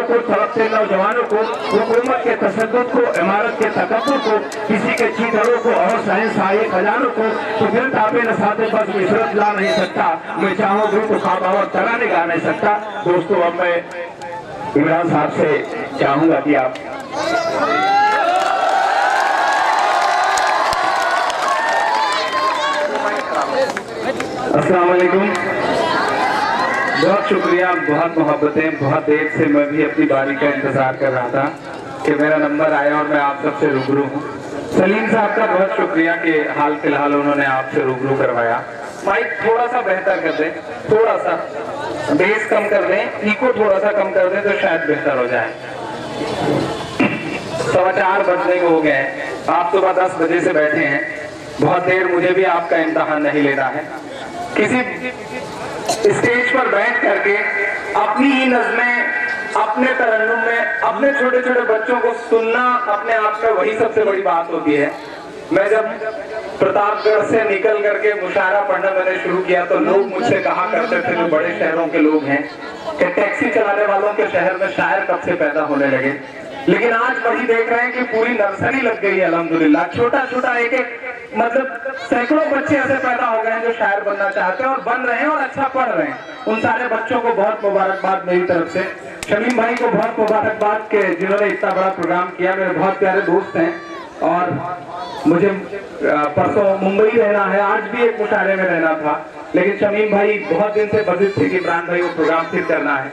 को, तड़पते नौजवानों को, हुकूमत के तशद्दुद को, इमारत के तकब्बुर को, किसी के चीतरों को और शहंशाही खजानों को, तो फिर ताबे नसाते बस इशरत ला नहीं सकता। मैं चाहूँ भी तो ख्वाब और तराने गा नहीं सकता। दोस्तों, अब मैं इमरान साहब से चाहूंगा कि आप अस्सलाम वालेकुम। बहुत शुक्रिया, बहुत मोहब्बतें। बहुत देर से मैं भी अपनी बारी का इंतजार कर रहा था कि मेरा नंबर आया और मैं आप सबसे रूबरू हूँ। सलीम साहब का बहुत शुक्रिया कि हाल फिलहाल उन्होंने आपसे रूबरू करवाया। माइक थोड़ा सा बेहतर कर दें, थोड़ा सा बेस कम कर दें, इको थोड़ा सा कम कर दें तो शायद बेहतर हो जाए। 4:15 बजने को हो गए हैं, आप सुबह 10 बजे से बैठे हैं। बहुत देर मुझे भी आपका इम्तिहान नहीं लेना है। किसी स्टेज पर बैठ करके अपनी ही नज़में, अपने तरन्नुम में अपने छोटे छोटे बच्चों को सुनना अपने आप का वही सबसे बड़ी बात होती है। मैं जब प्रतापगढ़ से निकल करके मुशायरा पढ़ना मैंने शुरू किया तो लोग मुझसे कहा करते थे, जो बड़े शहरों के लोग हैं, कि टैक्सी चलाने वालों के शहर में शायर कब से पैदा होने लगे। लेकिन आज वही देख रहे हैं कि पूरी नर्सरी लग गई है अल्हम्दुलिल्लाह। छोटा छोटा एक एक मतलब सैकड़ों बच्चे ऐसे पैदा हो गए हैं जो शायर बनना चाहते हैं और बन रहे हैं और अच्छा पढ़ रहे हैं। उन सारे बच्चों को बहुत मुबारकबाद मेरी तरफ से। शमीम भाई को बहुत मुबारकबाद के जिन्होंने इतना बड़ा प्रोग्राम किया। मेरे बहुत प्यारे दोस्त हैं और मुझे परसों मुंबई रहना है, आज भी एक मुशायरे में रहना था, लेकिन शमीम भाई बहुत दिन से बजित थे कि इमरान भाई को प्रोग्राम फिर करना है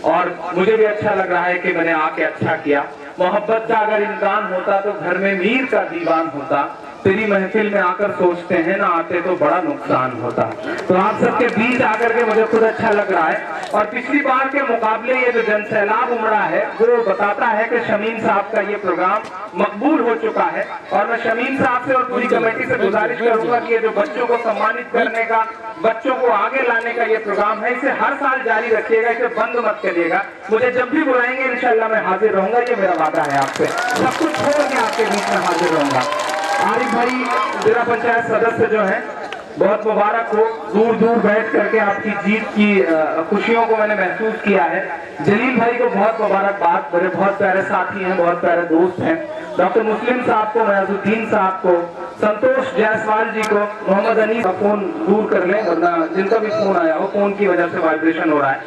और मुझे भी अच्छा लग रहा है कि मैंने आके अच्छा किया। मोहब्बत का अगर इम्कान होता तो घर में मीर का दीवान होता। तेरी महफिल में आकर सोचते हैं ना आते तो बड़ा नुकसान होता। तो आप सबके बीच आकर के मुझे खुद अच्छा लग रहा है। और पिछली बार के मुकाबले ये जो जनसैलाब उमड़ा है वो बताता है कि शमीम साहब का ये प्रोग्राम मकबूल हो चुका है। और मैं शमीम साहब से और पूरी कमेटी से गुजारिश करूंगा कि ये जो बच्चों को सम्मानित करने का, बच्चों को आगे लाने का ये प्रोग्राम है, इसे हर साल जारी रखिएगा, इसे बंद मत करिएगा। मुझे जब भी बुलाएंगे इंशाल्लाह मैं हाजिर रहूंगा, ये मेरा वादा है आपसे। सब कुछ छोड़ के आपके बीच में हाजिर रहूंगा। आरिफ भाई जिला पंचायत सदस्य जो है, बहुत मुबारक हो। दूर दूर बैठ करके आपकी जीत की खुशियों को मैंने महसूस किया है। जलील भाई को बहुत मुबारकबाद, मेरे बहुत प्यारे साथी हैं, बहुत प्यारे दोस्त हैं। डॉक्टर मुस्लिम साहब को, मयाजुद्दीन साहब को, संतोष जायसवाल जी को, मोहम्मद अनीस का फोन दूर कर लें वरना जिनका भी फोन आया हो फोन की वजह से वाइब्रेशन हो रहा है।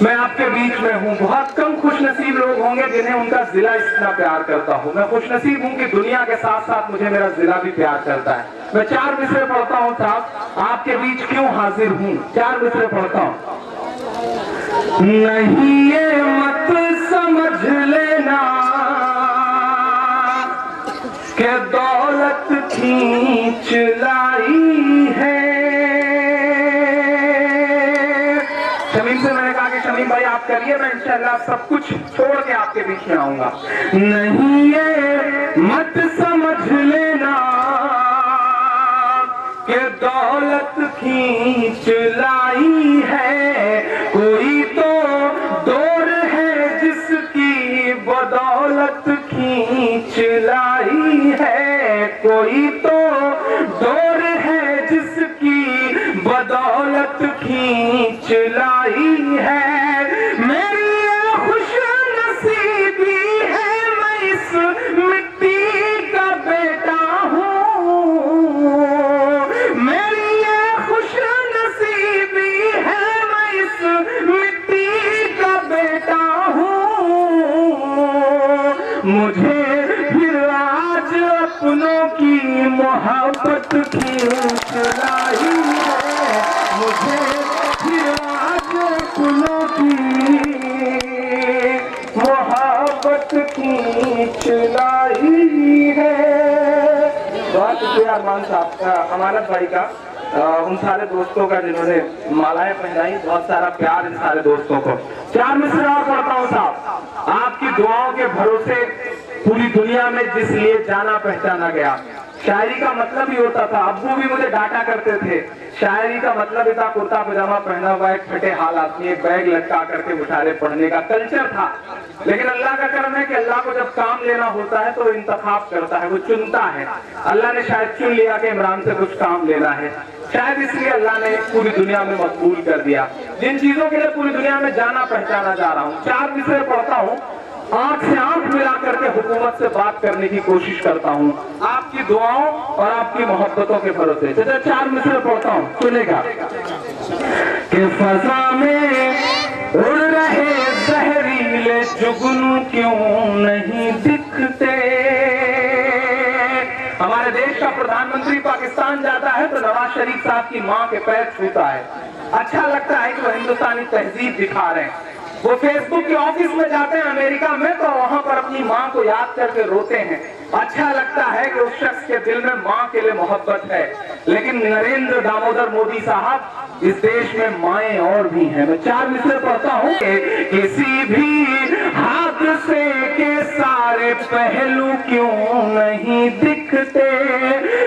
मैं आपके बीच में हूँ। बहुत कम खुशनसीब लोग होंगे जिन्हें उनका जिला इतना प्यार करता हूँ। मैं खुशनसीब हूँ कि दुनिया के साथ साथ मुझे मेरा जिला भी प्यार करता है। मैं 4 मिसरे पढ़ता हूँ साहब, आपके बीच क्यों हाजिर हूँ। 4 मिसरे पढ़ता हूँ। नहीं ये मत समझ लेना कि दौलत खींच लाई है। शमीम से मैंने कहा कि शमीम भाई आप करिए, मैं इंशाल्लाह सब कुछ छोड़ के आपके बीच में आऊंगा। नहीं ये मत समझ लेना कि दौलत खींच लाई है, कोई तो दौर है जिसकी बदौलत खींच लाई है, कोई तो दौर है जिसकी बदौलत खींच लाई है। मेरी ये खुश नसीबी है, मैं इस मिट्टी का बेटा हूँ। मेरी ये खुश नसीबी है, मैं इस मिट्टी का बेटा हूँ। मुझे फिर आज अपनों की मोहब्बत खींच लाई है, मुझे फिर आज अपनों की मोहब्बत खींच लाई है। बहुत शुक्रिया अरमान साहब, अमानत भाई का, उन सारे दोस्तों का जिन्होंने मालाएं पहनाई। बहुत सारा प्यार इन सारे दोस्तों को। 4 मिसरे और पढ़ता हूँ साहब। आपकी दुआओं के भरोसे पूरी दुनिया में जिस लिए जाना पहचाना गया। शायरी का मतलब ही होता था, अब्बू भी मुझे डांटा करते थे, शायरी का मतलब ही था कुर्ता पजामा पहना हुआ एक फटे हाल आदमी एक बैग लटका करके मुशायरे पढ़ने का कल्चर था। लेकिन अल्लाह का करम है कि अल्लाह को जब काम लेना होता है तो इंतखाब करता है, वो चुनता है। अल्लाह ने शायद चुन लिया कि इमरान से कुछ काम लेना है, शायद इसलिए अल्लाह ने पूरी दुनिया में मकबूल कर दिया। जिन चीजों के लिए पूरी दुनिया में जाना पहचाना जा रहा हूँ, 4 मिसरे पढ़ता हूँ, आंख से आंख मिला करके हुकूमत से बात करने की कोशिश करता हूँ, आपकी दुआओं और आपकी मोहब्बतों के भरोसे। चलिए 4 मिसरे पढ़ता हूँ, सुनेगा। कि फजा में उड़ रहे जहरीले जुगनू क्यों नहीं दिखते। हमारे देश का प्रधानमंत्री पाकिस्तान जाता है तो नवाज शरीफ साहब की मां के पैर छूता है। अच्छा लगता है कि वो हिंदुस्तानी तहजीब दिखा रहे हैं। वो फेसबुक के ऑफिस में जाते हैं अमेरिका में तो वहां पर अपनी मां को याद करके रोते हैं। अच्छा लगता है कि उस शख्स के दिल में मां के लिए मोहब्बत है। लेकिन नरेंद्र दामोदर मोदी साहब, इस देश में माएँ और भी हैं। मैं 4 मिसरे पढ़ता हूँ। किसी भी हादसे के सारे पहलू क्यों नहीं दिखते,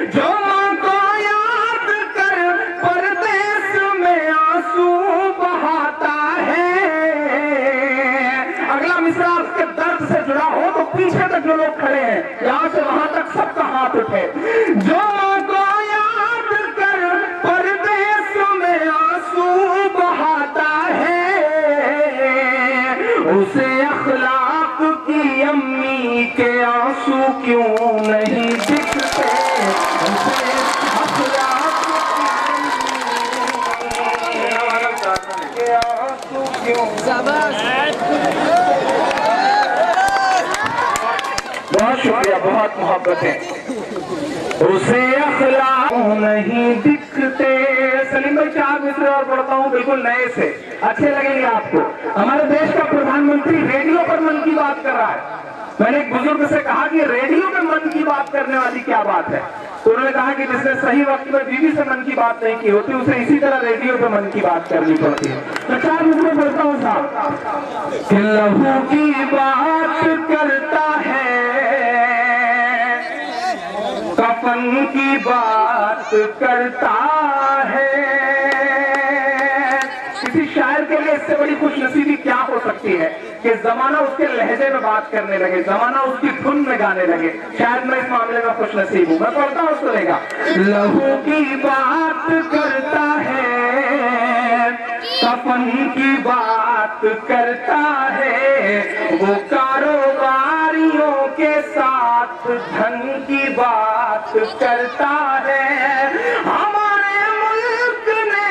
जो मां को याद कर परदेश में आंसू बहाता है। अगला मिसरा उसके दर्द से जुड़ा हो तो पीछे तक जो लोग खड़े हैं, यहां से वहां तक सबका हाथ उठे। जो मां को याद कर परदेश में आंसू बहाता है, उसे अखलाक की अम्मी के आंसू क्यों नहीं दिखते, उसे अखलाक के आंसू क्यों। बहुत शुक्रिया, बहुत मोहब्बत है। उसे अखलाक नहीं दिखते। सलीम भाई 4 मिसरे और पढ़ता हूँ, बिल्कुल नए से, अच्छे लगेंगे आपको। हमारे देश का प्रधानमंत्री रेडियो पर मन की बात कर रहा है। मैंने एक बुजुर्ग से कहा कि रेडियो पे मन की बात करने वाली क्या बात है, तो उन्होंने कहा कि जिसने सही वक्त में बीवी से मन की बात नहीं की होती, उसे इसी तरह रेडियो पे मन की बात करनी पड़ती है। मैं 4 मिसरे पढ़ता हूँ साहब। कि लहू की बात करता है, कफन की बात करता है। किसी शायर के लिए इससे बड़ी खुशनसीबी क्या हो सकती है कि जमाना उसके लहजे में बात करने लगे, जमाना उसकी धुन में गाने लगे। शायद मैं इस मामले में खुशनसीब हूं। मैं पढ़ता हूं, सुनेगा। लहू की बात करता है, कफन की बात करता है, वो कारोबारियों के साथ धन की बात करता है। हमारे मुल्क ने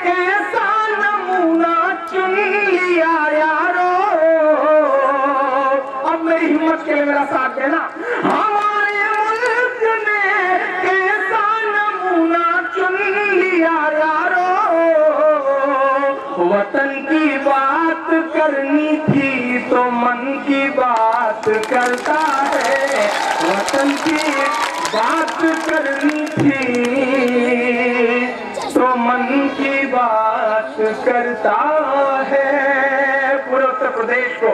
कैसा नमूना चुन लिया यारो। अब मेरी हिम्मत के लिए मेरा साथ देना। हमारे मुल्क ने कैसा नमूना चुन लिया यारो। वतन की बात करनी थी तो मन की बात करता है, वतन की बात करनी थी तो मन की बात करता है। पूरे उत्तर प्रदेश को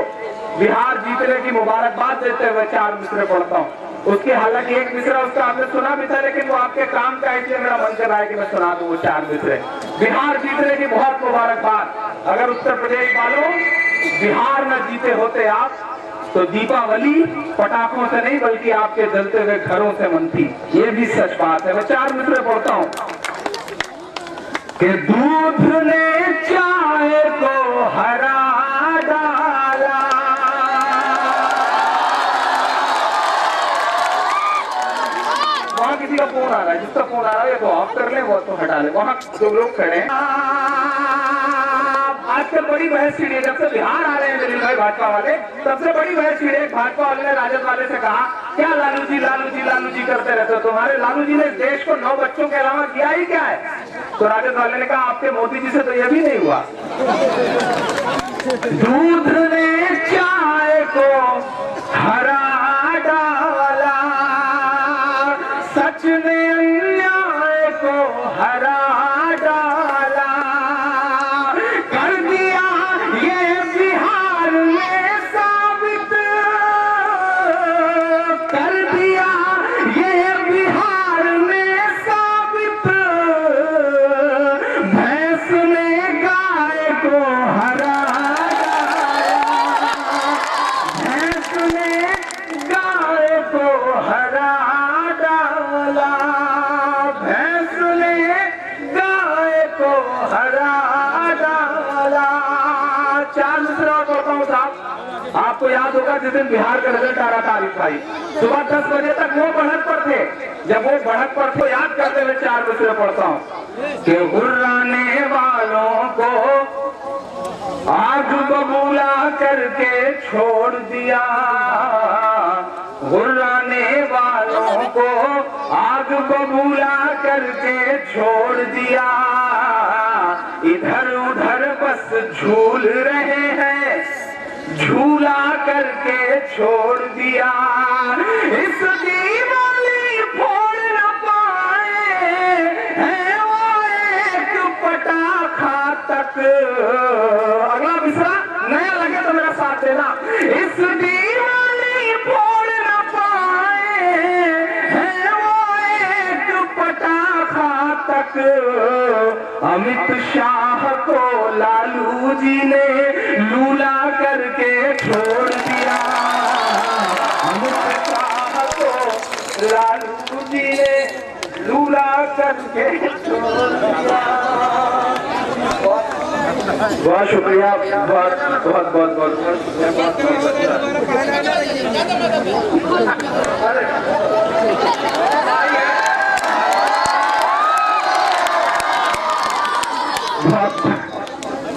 बिहार जीतने की मुबारकबाद देते हुए 4 मिसरे पढ़ता हूँ। उसके हालांकि एक मिसरा उसका आपने सुना भी था, लेकिन वो आपके काम का, इसलिए मेरा मन कर रहा है कि मैं सुना दूं वो 4 मिसरे। बिहार जीतने की बहुत मुबारकबाद। अगर उत्तर प्रदेश वालों बिहार न जीते होते आप तो दीपावली पटाखों से नहीं बल्कि आपके जलते हुए घरों से मनती। ये भी सच बात है। मैं 4 मिसरे पढ़ता हूँ। कि दूध ने चाय को हरा डाला, वहां किसी का फोन आ रहा है, जिसका फोन आ रहा है तो ऑफ कर ले, वो तो हटा ले। वहां जो लोग खड़े हैं, आजकल बड़ी बहस छिड़ी है। जब से बिहार आ रहे हैं जलील भाई भाजपा वाले, सबसे बड़ी बहस छिड़ी है। भाजपा वाले ने राजद वाले से कहा, क्या लालू जी लालू जी लालू जी करते रहते हो, तुम्हारे लालू जी ने देश को 9 बच्चों के अलावा किया ही क्या है। तो राजद वाले ने कहा, आपके मोदी जी से तो यह भी नहीं हुआ। दूध ने चाय को हरा डाला, सच ने अन्याय को हरा डाला, कर दिया ये बिहार में साबित, कर दिया ये बिहार में साबित, भैंस ने गाय को हरा डाला। आपको याद होगा जिस दिन बिहार का रिजल्ट आ रहा था आरिफ भाई, सुबह 10 बजे तक वो बढ़त पर थे। जब वो बढ़त पर थे, याद करते हुए 4 बजे पढ़ता हूँ कि हुर्राने वालों को आग बबूला करके छोड़ दिया, हुर्राने वालों को आग बबूला करके छोड़ दिया, इधर उधर बस झूल रहे हैं, झूला करके छोड़ दिया, इस दीवाली फोड़ न पाए हैं वो एक पटाखा तक। अगला मिसरा नया लगे तो मेरा साथ देना। इस दीवाली फोड़ न पाए हैं वो एक पटाखा तक, अमित शाह को लालू जी ने लूला करके छोड़ दिया, अमित शाह को लालू जी ने लूला करके छोड़ दिया। बहुत शुक्रिया, बहुत बहुत बहुत बहुत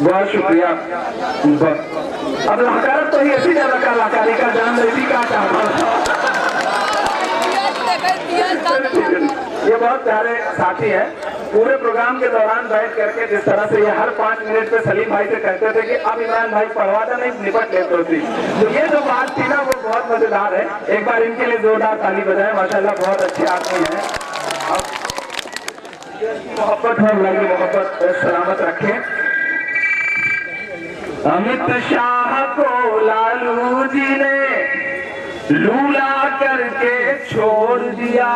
बहुत शुक्रिया। अब लाकात तो ही ऐसी ज्यादा कलाकारी का जान इसी का ये बहुत प्यारे साथी हैं। पूरे प्रोग्राम के दौरान बैठ करके जिस तरह से ये हर 5 मिनट पे सलीम भाई से कहते थे कि अब इमरान भाई पढ़वाता नहीं, निपट लेते थी, तो ये जो बात थी ना वो बहुत मजेदार है। एक बार इनके लिए जोरदार ताली बजाएं। माशाल्लाह बहुत अच्छे आदमी हैं। मोहब्बत है, अल्लाह की मोहब्बत सलामत रखें। अमित शाह को लालू जी ने लूला करके छोड़ दिया।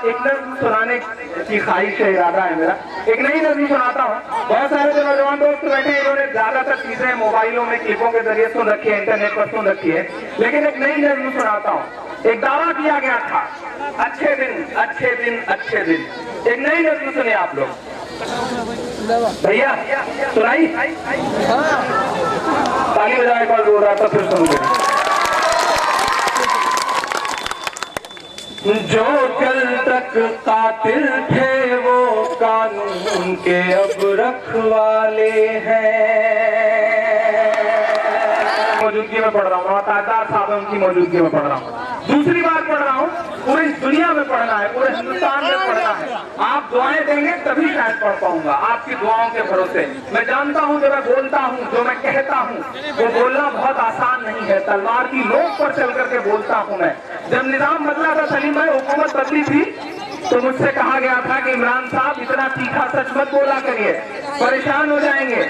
एक नज़्म सुनाने की ख्वाहिश है, इरादा है मेरा। एक नई नज़्म सुनाता हूँ। बहुत सारे जो नौजवान दोस्त बैठे हैं, इन्होंने ज्यादातर चीजें मोबाइलों में क्लिपों के जरिए सुन रखी है, इंटरनेट पर सुन रखी है, लेकिन एक नई नज़्म सुनाता हूँ। एक दावा किया गया था, अच्छे दिन अच्छे दिन अच्छे दिन। एक नई नज़्म सुने आप लोग भैया, सुनाई? ताली बजाए कॉल बोल रहा था, फिर सुन जो कल तक कातिल थे वो कानून के अब रखवाले हैं। मौजूदगी में पढ़ रहा हूँ, तादार साहब की मौजूदगी में पढ़ रहा हूँ। दूसरी बार पढ़ रहा हूँ, पूरी दुनिया में पढ़ना है, पूरे हिंदुस्तान में पढ़ना है। आप दुआएं देंगे तभी शायद पढ़ पाऊंगा, आपकी दुआओं के भरोसे। मैं जानता हूँ जो मैं बोलता हूँ, जो मैं कहता हूँ, वो बोलना बहुत आसान नहीं है। तलवार की नोक पर चल करके बोलता हूँ मैं। जब निजाम बदला था सलीम भाई, हुकूमत बदली थी, तो मुझसे कहा गया था कि इमरान साहब इतना तीखा सच मत बोला करिए, परेशान हो जाएंगे,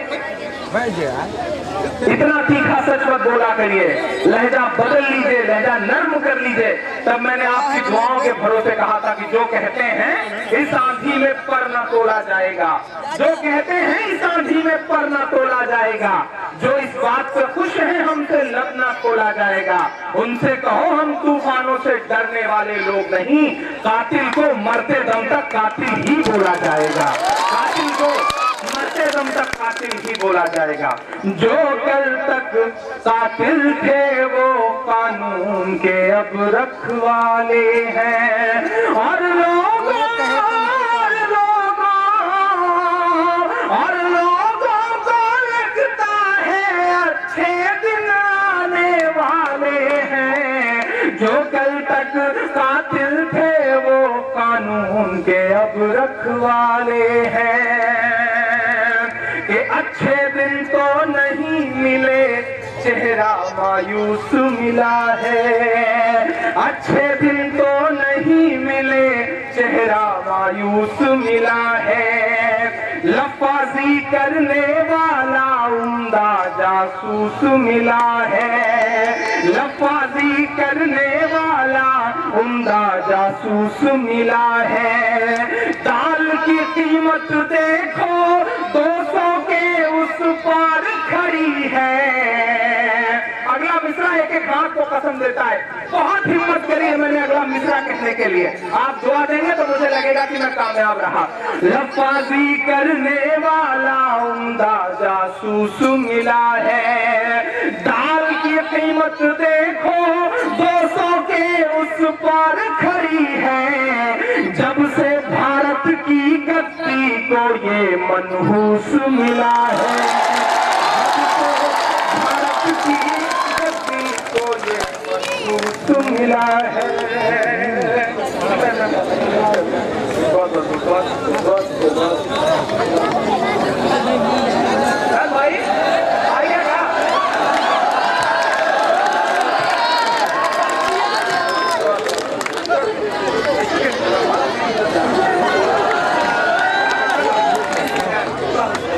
इतना तीखा सच मत बोला करिए, लहजा बदल लीजिए, लहजा नर्म कर लीजिए। तब मैंने आपकी दुआओं के भरोसे कहा था कि जो कहते हैं इस आंधी में पर न तोला जाएगा, जो कहते हैं इस आंधी में पर न तोला जाएगा, जो इस बात पर खुश है हमसे लब न खोला जाएगा, उनसे कहो हम तूफानों से डरने वाले लोग नहीं, कातिल को मरते दम तक कातिल ही बोला जाएगा, कातिल को मरते दम तक कातिल ही बोला जाएगा। जो कल तक कातिल थे वो कानून के अब रखवाले हैं। और लोगों को लगता है अच्छे दिन आने वाले हैं। जो कल तक कातिल थे वो कानून के अब रखवाले हैं। कि अच्छे दिन तो नहीं मिले, चेहरा मायूस मिला है। अच्छे दिन तो नहीं मिले, चेहरा मायूस मिला है। लफाजी करने वाला उम्दा जासूस मिला है। लफाजी करने वाला उम्दा जासूस मिला है। दाल की कीमत देखो 200 के उस पार खड़ी है। अगला मिसरा एक एक बात को कसम देता है। बहुत हिम्मत करी है मैंने अगला मिसरा कहने के लिए। आप दुआ देंगे तो मुझे लगेगा कि मैं कामयाब रहा। लफाजी करने वाला उम्दा जासूस मिला है। कीमत देखो 200 के उस पार खड़ी है। जब से भारत की गद्दी को ये मनहूस मिला है, भारत की गद्दी को ये मनहूस मिला है। भाई आइए ना,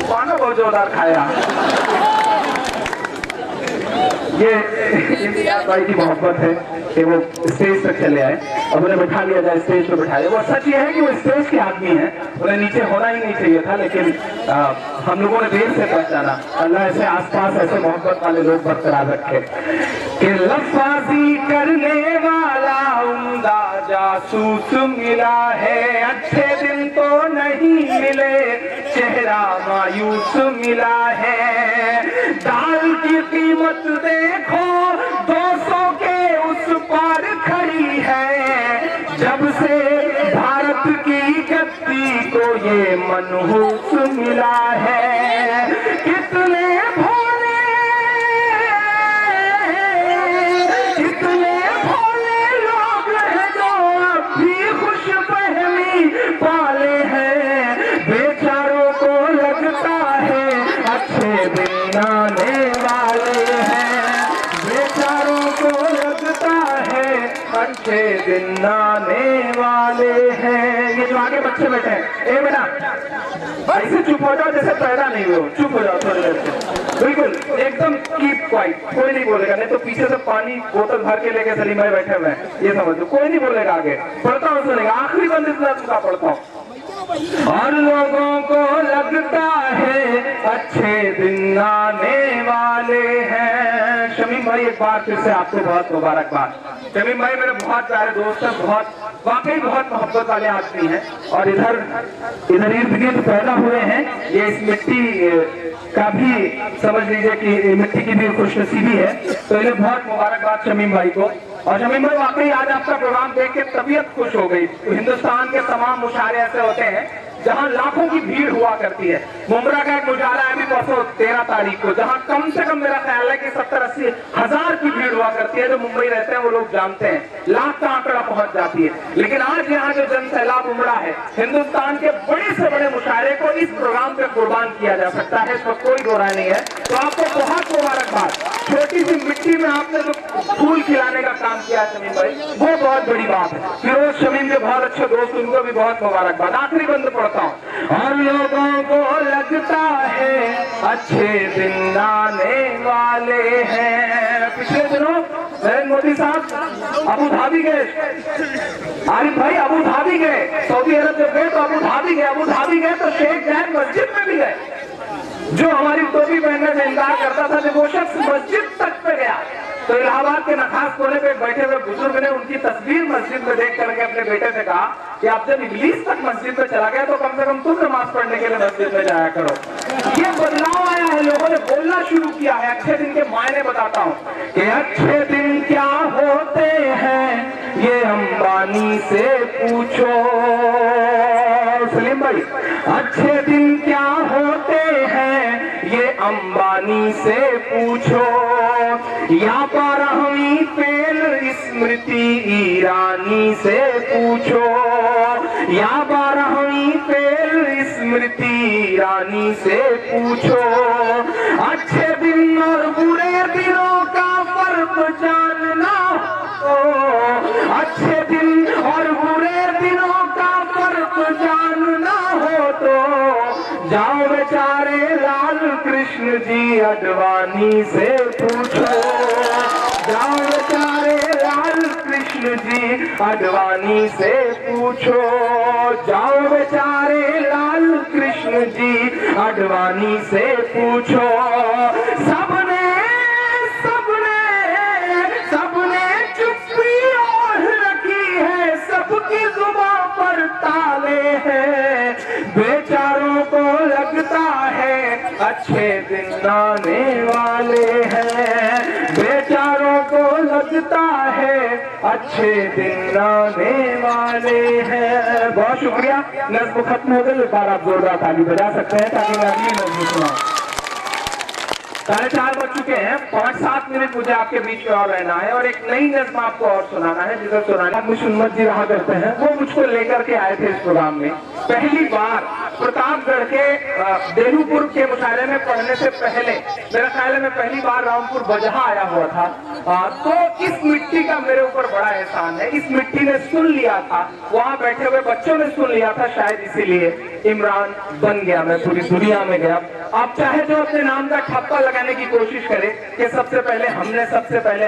पाना बहुत जोरदार खाया। ये इम्तियाज भाई की मोहब्बत है कि वो स्टेज तक चले आए, अब उन्हें बैठा लिया जाए, स्टेज पर बैठाया। वो सच ये है कि वो स्टेज के आदमी हैं, उन्हें नीचे होना ही नहीं चाहिए था, लेकिन हम लोगों ने देर से पहचाना। अल्लाह ऐसे आसपास ऐसे मोहब्बत वाले लोग बरकरार रखे कि लफाजी करने वाला उम्दा जासूस मिला है। अच्छे दिन तो नहीं मिले, चेहरा मायूस मिला है। दाल की कीमत देखो 200 के उस पार खड़ी है। जब से भारत की गद्दी को ये मनहूस मिला है। कितने भोले, कितने भोले लोग हैं जो अब भी खुश फहमी पाले हैं। बेचारों को लगता है अच्छे दिन आने वाले हैं। बेचारों को लगता है अच्छे दिन आने वाले हैं। ये जो आगे बच्चे बैठे हैं, ए बेटा ऐसे चुप हो जाओ जैसे पैदा नहीं हुए हो, चुप हो जाओ थोड़ी देर से, बिल्कुल एकदम कीप क्वाइट, कोई नहीं बोलेगा। नहीं तो पीछे से पानी बोतल भर के लेके सलीम भाई बैठे हुए हैं, ये समझ लो, कोई नहीं बोलेगा। आगे पढ़ता हूँ, सुनेगा, आखिरी बंद इतना तुमका पढ़ता हूँ। और लोगों को लगता है अच्छे दिन आने वाले हैं। शमीम भाई एक बार फिर से आपको बहुत मुबारकबाद। शमीम भाई मेरे बहुत प्यारे दोस्त हैं, बहुत वाकई बहुत मोहब्बत वाले आदमी हैं, और इधर इर्द गिर्द पैदा हुए हैं। ये इस मिट्टी का भी समझ लीजिए कि मिट्टी की भी खुशनसीबी है, तो इन्हें बहुत मुबारकबाद शमीम भाई को। और शमीम भाई वाकई आज आपका प्रोग्राम देख के तबीयत खुश हो गई। तो हिंदुस्तान के तमाम मुशायरे ऐसे होते हैं जहां लाखों की भीड़ हुआ करती है। मुमरा का एक मुजाहरा है अभी परसों 13 तारीख को, जहां कम से कम मेरा ख्याल है कि 70-80 हजार की भीड़ हुआ करती है। जो मुंबई रहते हैं वो लोग जानते हैं, लाख का आंकड़ा पहुंच जाती है। लेकिन आज यहाँ जो जन सैलाब उमड़ा है, हिंदुस्तान के बड़े से बड़े मुशायरे को इस प्रोग्राम पे कुर्बान किया जा सकता है, इसमें कोई दो राय नहीं है। तो आपको बहुत मुबारकबाद। छोटी सी मिट्टी में आपने जो फूल खिलाने का काम किया शमीम भाई, वो बहुत बड़ी बात है। फिरोज शमीम के बहुत अच्छे दोस्त, उनको भी बहुत मुबारकबाद। आखिरी बंद पढ़ता हूँ। और लोगों को लगता है अच्छे दिन आने वाले हैं। पिछले दिनों नरेंद्र मोदी साहब अबू धाबी गए, आरिफ भाई अबू धाबी गए, सऊदी अरब जब गए तो अबू धाबी गए। अबू धाबी गए तो शेख जायद मस्जिद में भी गए। जो हमारी टोपी पहनने से इनकार करता था, जब वो शख्स मस्जिद तक पे गया तो इलाहाबाद के नखास कोने पे बैठे हुए बुजुर्ग ने उनकी तस्वीर मस्जिद में देख करके अपने बेटे से कहा कि आप जब इब्लीस तक मस्जिद में चला गया तो कम से कम तुम नमाज पढ़ने के लिए मस्जिद में जाया करो। ये बदलाव आया है, लोगों ने बोलना शुरू किया है। अच्छे दिन के मायने बताता हूँ कि अच्छे दिन क्या होते हैं ये अंबानी से पूछो। सलीम भाई, अच्छे दिन क्या होते हैं ये अंबानी से पूछो। या 12वीं फेल स्मृति ईरानी से पूछो। या 12वीं फेल स्मृति ईरानी से पूछो। अच्छे दिन और बुरे दिनों का फर्क जानना हो। अच्छे दिन और बुरे दिनों का फर्क जानना हो तो जाओ बेचारे लाल कृष्ण जी अडवाणी से पूछो। जाओ बेचारे लाल कृष्ण जी अडवाणी से पूछो। जाओ बेचारे लाल कृष्ण जी अडवाणी से पूछो। सबने चुप्पी ओढ़ रखी है, सबकी जुबान पर ताले हैं। बेचारों को लगता है अच्छे दिन आने वाले हैं। बेचारों लगता है अच्छे दिन आने वाले हैं। बहुत शुक्रिया। नज़्म खत्म हो गई, एक बार आप जोरदार ताली बजा सकते हैं ताकि मैं अगली नज़्म सुनाऊं। 4:30 बज चुके हैं, 5-7 मिनट मुझे आपके बीच में और रहना है और एक नई नज़्म आपको और सुनाना है जिसे सुनाना मुशम्मद जी रहा करते हैं। वो मुझको लेकर के आए थे इस प्रोग्राम में। पहली बार प्रतापगढ़ के देहूपुर के मुशायरे में पढ़ने से पहले मेरा ख्याल है मैं पहली बार रामपुर बजहा आया हुआ था। तो इस मिट्टी का मेरे ऊपर बड़ा एहसान है। इस मिट्टी ने सुन लिया था, वहां बैठे हुए बच्चों ने सुन लिया था, शायद इसीलिए इमरान बन गया, मैं पूरी दुनिया में गया। आप चाहे जो अपने नाम का ठप्पा लगाने की कोशिश करें कि सबसे पहले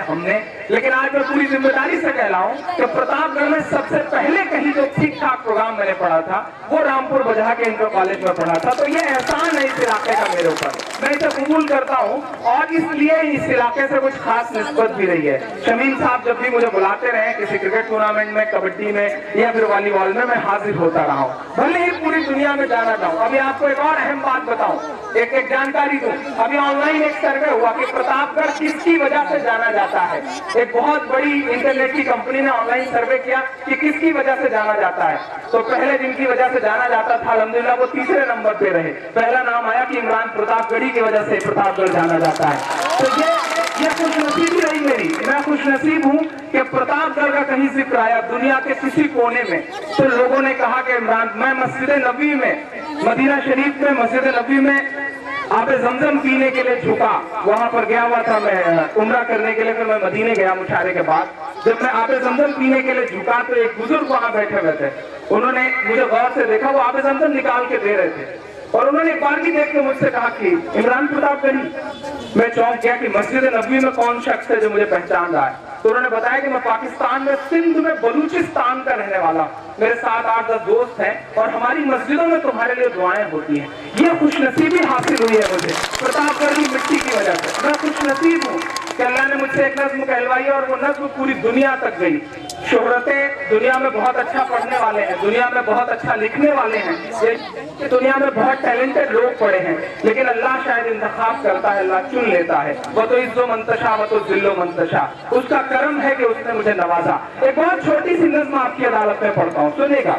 हमने, लेकिन आज मैं पूरी जिम्मेदारी से कह रहा हूं कि प्रतापगढ़ में सबसे पहले कहीं जो ठीक ठाक प्रोग्राम मैंने पढ़ा था वो रामपुर बजहा के इंटर कॉलेज में पढ़ा था। तो ये एहसान है इस इलाके का मेरे ऊपर, मैं इसे कबूल करता हूं और इसलिए इस इलाके से कुछ खास निस्बत भी रही है। शमीम साहब जब भी मुझे बुलाते रहे किसी क्रिकेट टूर्नामेंट में, कबड्डी में या फिर वॉलीबॉल में, मैं हाजिर होता रहा हूं, भले ही पूरी दुनिया में जाना चाहूं। अभी आपको एक और अहम बात बताऊं, एक जानकारी दूं। अभी ऑनलाइन एक सर्वे हुआ कि प्रतापगढ़ किसकी वजह से जाना जाता है। एक बहुत बड़ी इंटरनेट की कंपनी ने ऑनलाइन सर्वे किया कि किसकी वजह से जाना जाता है। तो पहले जिनकी वजह से जाना जाता था अल्हम्दुलिल्लाह वो तीसरे नंबर पे रहे। पहला नाम आया कि इमरान प्रतापगढ़ी की वजह से प्रतापगढ़ जाना जाता है। तो ये खुशनसीबी रही मेरी। मैं खुशनसीब हूँ कि प्रतापगढ़ का कहीं जिक्र आया दुनिया के किसी कोने में तो लोगों ने कहा कि इमरान, मैं मस्जिद नबी में, मदीना शरीफ में मस्जिद नबी में आबे जमजम पीने के लिए झुका, वहां पर गया हुआ था मैं उम्रा करने के लिए। फिर मैं मदीने गया मुशारे के बाद, जब मैं आबे जमजम पीने के लिए झुका तो एक बुजुर्ग वहां बैठे हुए थे। उन्होंने मुझे गौर से देखा, वो आबे जमजम निकाल के दे रहे थे और उन्होंने एक बार भी देख के मुझसे कहा कि इमरान प्रतापगढ़ी। मैं चौंक गया कि मस्जिद नबी में कौन शख्स है जो मुझे पहचान रहा है। तो उन्होंने बताया कि मैं पाकिस्तान में सिंध में बलूचिस्तान का रहने वाला, मेरे 7-8-10 दोस्त हैं और हमारी मस्जिदों में तुम्हारे लिए दुआएं होती हैं। ये खुशनसीबी हासिल हुई है मुझे प्रतापगढ़ की मिट्टी की वजह से। मैं खुशनसीब हूँ कि अल्लाह ने मुझसे एक नज़्म कहलवाई और वो नज़्म पूरी दुनिया तक गई। शोहरतें, दुनिया में बहुत अच्छा पढ़ने वाले हैं, दुनिया में बहुत अच्छा लिखने वाले हैं, दुनिया में बहुत टैलेंटेड लोग पड़े हैं, लेकिन अल्लाह शायद इंतखाब करता है, अल्लाह चुन लेता है। वो तो इज्जो मंतशा, वो तो जिल्लो मंतशा, उसका करम है कि उसने मुझे नवाजा। एक बहुत छोटी सी नज़्म आपकी अदालत में पढ़ता हूँ, सुनेगा।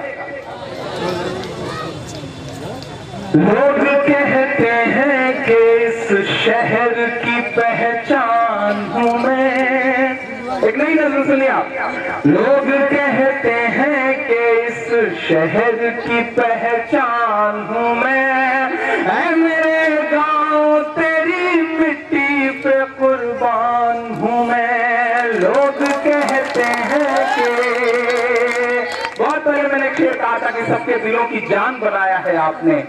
लोग कहते हैं कि इस शहर की पहचान हूँ मैं। एक नई नज़्म सुनिए आप। लोग कहते हैं कि इस शहर की पहचान हूँ मैं, ऐ मेरे गाँव तेरी मिट्टी पे कुर्बान हूँ मैं। लोग कहते हैं कि बहुत पहले मैंने शेर कहा था कि सबके दिलों की जान बनाया है आपने,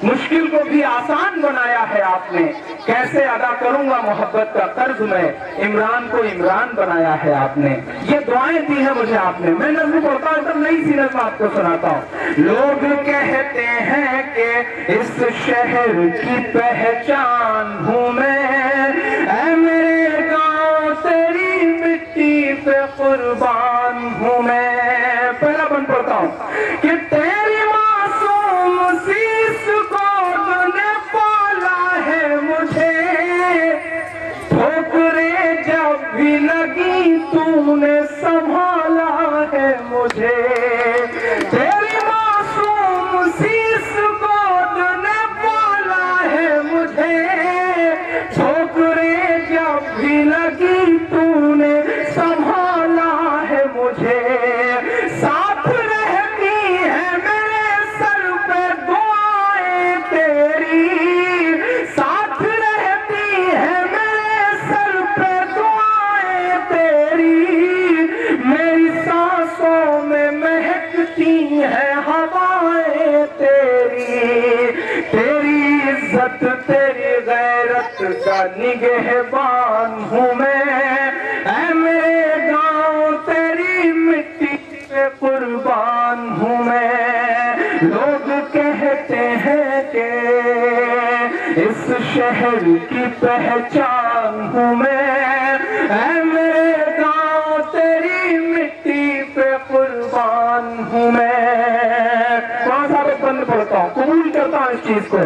मुश्किल को भी आसान बनाया है आपने, कैसे अदा करूंगा मोहब्बत का कर्ज में, इमरान को इमरान बनाया है आपने। ये दुआएं दी है मुझे आपने। मैं नज़्म पढ़ता हूँ तो नई सी नज़्म आपको सुनाता हूँ। लोग कहते हैं कि इस शहर की पहचान हूँ मैं, ऐ मेरे गाँव तेरी मिट्टी पे कुर्बान हूँ मैं। पहला बंद पढ़ता हूँ कि तेरी मासूम शीश को तूने पाला है मुझे, ठोकरें जब भी लगी तूने संभाला है मुझे। तेरी मासूम शीश को तूने पाला है मुझे, ठोकरें जब भी लगी तूने संभाला है मुझे। साथ रहती है मेरे सर पे दुआएं तेरी, साथ रहती है मेरे सर पे दुआएं तेरी, मेरी सांसों में महकती है हवाएं तेरी। तेरी इज्जत तेरी गैरत का निगहबान हूँ मैं, ऐ मेरे गाँव तेरी मिट्टी पे कुर्बान हूँ मैं। लोग कहते हैं कि इस शहर की पहचान हूँ मैं, ऐ मेरे गाँव तेरी मिट्टी पे कुर्बान हूँ मैं। कौन सा बंद पढ़ता हूँ, कबूल करता हूँ इस चीज को।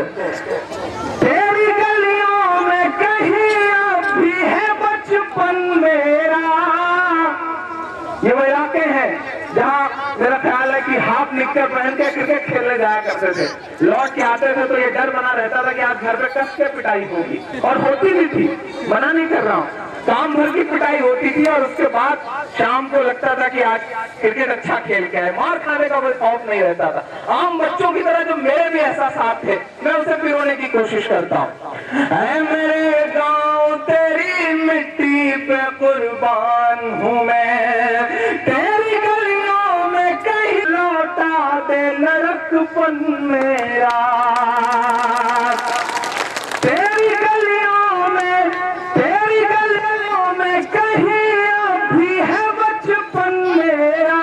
तेरी गलियों में कहीं अब भी है बचपन मेरा, ये वो इलाके हैं जहाँ मेरा ख्याल है कि हाफ निक्कर पहन के क्रिकेट खेलने जाया करते थे। लौट के आते थे तो ये डर बना रहता था कि आज घर पे कस के पिटाई होगी, और होती भी थी, मना नहीं कर रहा हूँ, काम भर की पिटाई होती थी। और उसके बाद शाम को लगता था कि आज क्रिकेट अच्छा खेल के आए, मार खाने का कोई खौफ नहीं रहता था। आम बच्चों की तरह जो मेरे भी एहसास थे, मैं उसे पिरोने की कोशिश करता हूँ। ऐ मेरे गाँव तेरी मिट्टी पे कुर्बान हूँ मैं, तेरी गलियों में कहीं लौटा दे नरकपन मेरा, तेरी गलियों में कहीं अभी है बचपन मेरा,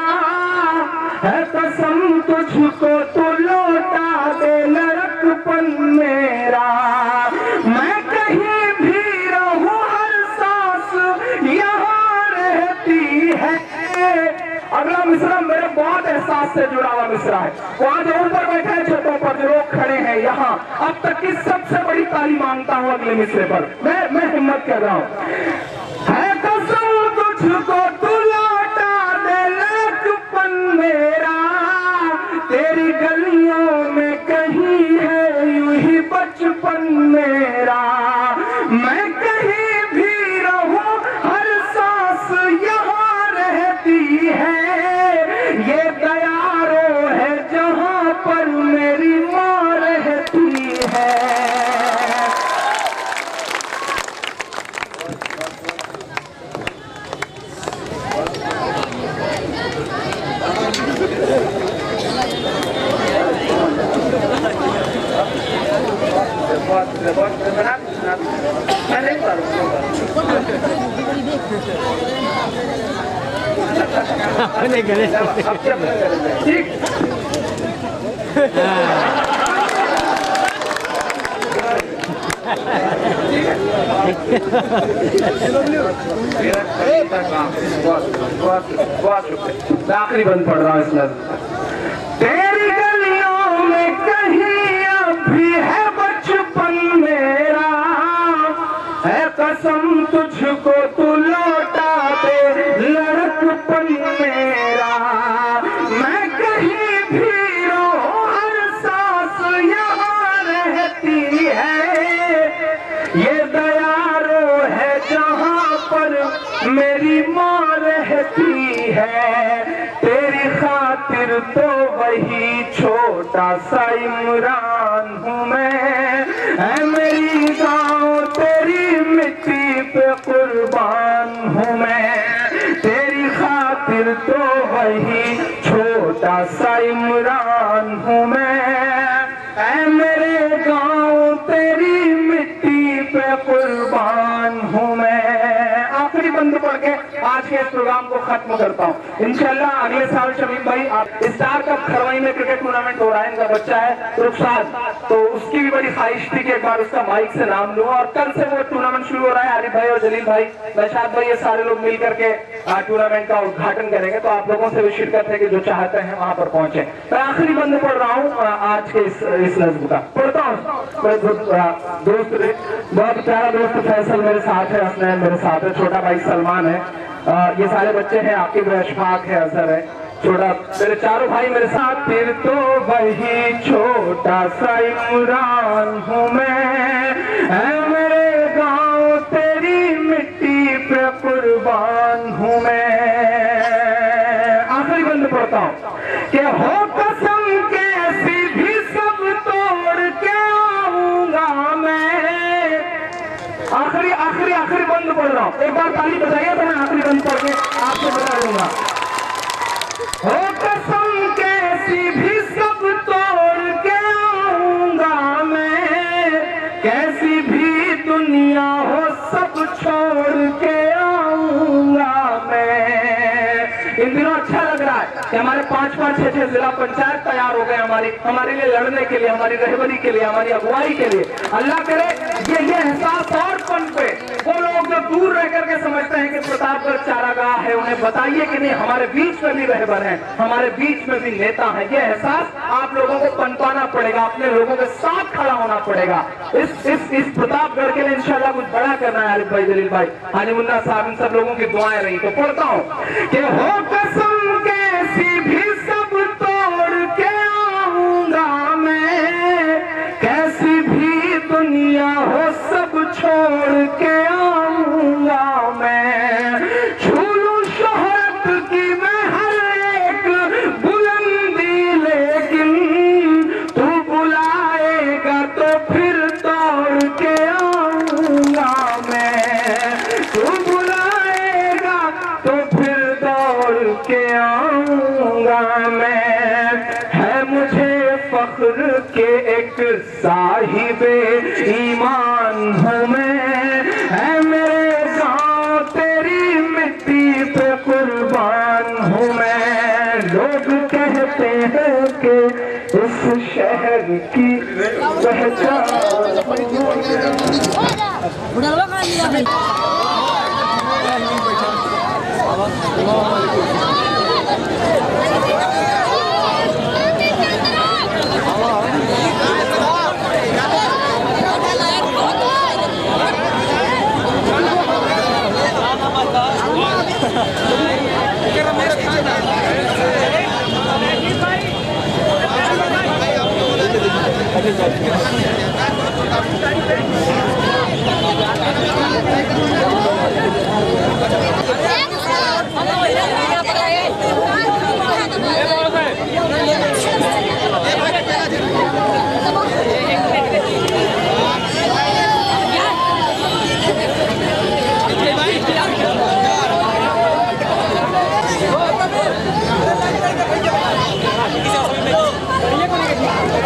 है कसम तुझको तू लौटा दे नरकपन मेरा, मैं कहीं भी रहूं हर सांस यहाँ रहती है। अगला मिसरा मेरे बहुत एहसास से जुड़ा हुआ मिसरा है। वहां जो ऊपर बैठे हैं छतों पर, जो लोग खड़े हैं यहाँ, अब तक की सबसे बड़ी ताली मांगता हूँ अगले मिसरे पर। मैं हिम्मत कर रहा हूँ। है कसम तुझको तू लौटा दे नरकपन मेरा, तेरी गलियों में कहीं है यूं ही बचपन मेरा, मैं कहीं भी रहूं हर सांस यहाँ रहती है, ये दयारो है जहां पर मेरी माँ रहती है। मैं नहीं ठीक। मैं आखिरी बंद पढ़ रहा हूँ इस नज़्म। तेरी गलियों में कहीं अभी है बचपन मेरा, है कसम तुझको तू लौटा दे लड़कपन मेरा, मैं कहीं भी रहूं हर सांस यहाँ रहती है, ये दयारो है जहाँ पर मेरी माँ रहती है, तेरी खातिर तो वही छोटा सा इमरान हूँ मैं, है मेरी गाँव तेरी मिट्टी पे कुर्बान हूँ मैं, तेरी खातिर तो वही छोटा सा इमरान हूँ मैं, ऐ मेरे गाँव तेरी मिट्टी पे कुर्बान हूँ मैं। आखिरी बंद पढ़ के आज के इस प्रोग्राम को खत्म करता हूँ। इंशाल्लाह अगले साल शमीम भाई आप स्टार कप खरवाई में क्रिकेट टूर्नामेंट हो रहा है, इनका बच्चा है रुखसार, तो उसकी भी बड़ी ख्वाहिश थी कि एक बार उसका माइक से नाम लूं, और कल से वो टूर्नामेंट शुरू हो रहा है। आरिफ भाई और जलील भाई, नशाद भाई, ये सारे लोग मिल करके टूर्नामेंट का उद्घाटन करेंगे, तो आप लोगों से भी शिरकत है कि जो चाहते हैं वहां पर पहुंचे। मैं आखिरी बंद पढ़ रहा हूँ आज के इस नज़्म का, पढ़ता हूँ। मेरे दोस्त बहुत प्यारा दोस्त फैसल मेरे साथ है, हसनैन मेरे साथ है, छोटा भाई सलमान है, ये सारे बच्चे हैं, आकिब है, अशफाक है, अजहर है, छोटा मेरे चारों भाई मेरे साथ। फिर तो वही छोटा सा इमरान हूँ मैं, है मेरे गाँव तेरी मिट्टी पे कुर्बान हूँ मैं। आखिरी बंद पढ़ता हूँ कि हो कसम कैसी भी सब तोड़ के आऊंगा मैं। आखिरी बंद पढ़ रहा हूँ, एक बार ताली बजाइए तो मैं आखिरी बंद पढ़ के आपको बता दूंगा। हो कसम कैसी भी सब तोड़ के आऊंगा मैं, कैसी भी दुनिया हो सब छोड़ के आऊंगा मैं। इन दिनों अच्छा लग रहा है कि हमारे 5-5, 6-6 जिला पंचायत तैयार हो गए हमारे लिए लड़ने के लिए, हमारी रहबरी के लिए, हमारी अगुवाई के लिए। अल्लाह करे ये एहसास और पन पे वो लोग जो जो दूर रह करके समझते हैं कि प्रतापगढ़ चारागाह है, उन्हें बताइए कि नहीं, हमारे बीच में भी रहबर हैं, हमारे बीच में भी नेता हैं। ये एहसास आप लोगों को पनपाना पड़ेगा, अपने लोगों के साथ खड़ा होना पड़ेगा। इस प्रतापगढ़ के लिए इंशाल्लाह कुछ बड़ा करना है। आरिफ भाई, जलील भाई, हाजी मुन्ना साहब, इन सब लोगों की दुआएं रही। तो पढ़ता हूँ कि हो कसम कैसी भी सब तोड़ के आऊंगा मैं, कैसी भी दुनिया हो सब छोड़ के आऊंगा मैं, छू लूं शोहरत की मैं हर एक बुलंदी, लेकिन तू बुलाएगा तो फिर तोड़ के आऊंगा मैं, तू बुलाएगा तो फिर दौड़ के आऊंगा मैं। है मुझे फख्र के एक साहिबे ईमान हूँ मैं, है मेरे गाँव तेरी मिट्टी पे कुर्बान हूँ मैं। लोग कहते हैं कि इस शहर की पहचान